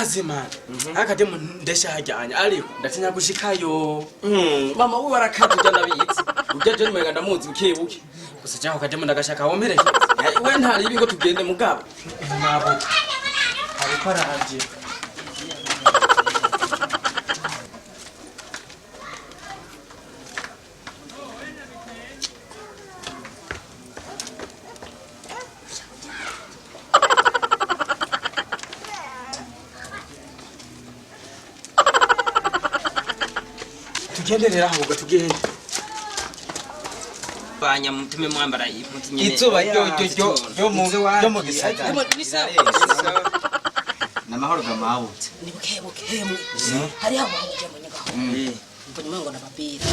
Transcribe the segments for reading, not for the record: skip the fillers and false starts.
mazima akademo ndesha hajyanye ariko ndatinya gushikayo mama we barakaje ujya nabitse ujya je numega ndamuzi bukebuke gusa cyaho kademo ndagashaka wompereke we ntari ibingo tugende mugabo nabo ariko araje tugenderera ahubwo tugende banya mutume mwambara impuzu nyene izuba ryo mu gisagara namahoro gamahutse ni bukebuke mwe hari abo baje mu nyagaho mbona ngo nababira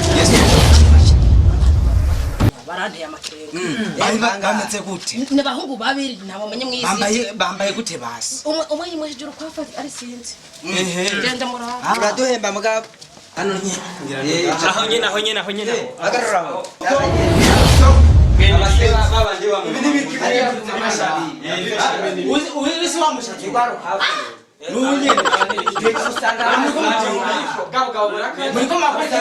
barante ya makirenga bameze gute ne bahungu babiri nabamenye mwisi bambaye gute basi umwe yimwe hejuru kwa fati ari sinzi genda muraba uraduhemba mugabo hano nyine aho nyene agarura aho abaseba babanje wa uwisi wa mushaki gwaruka nunye ndetse usanga muri ko makwita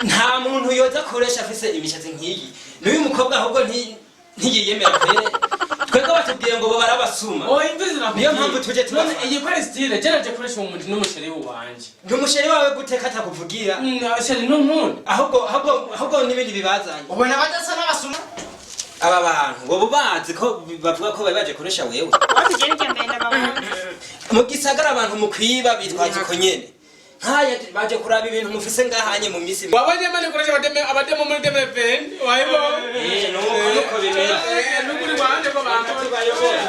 nta muntu yoza koresha afise imishatsi nkiyi n'uyu mukobwa ahubwo ntiyiyemera kwere twego batubwiye ngo bo barabasuma niyo mpamvu tuje none iyi kwere style je koresha umuntu n'umusheri wanje n'umusheri wawe guteka atakuvugira sheri n'umuntu ahubwo n'ibindi bibazanye ubona badasa n'abasuma aba bantu bo bazi ko bavuga ko bari baje koresha wewe mu gisagara abantu mukwiba bitwaje ko nyene nkaya baje kuraba ibintu mufise ngahanye mu misi wabanye mane koresha abademo muri deme pen waibo nuko bimera n'ukuri wanje ko bantu bayobora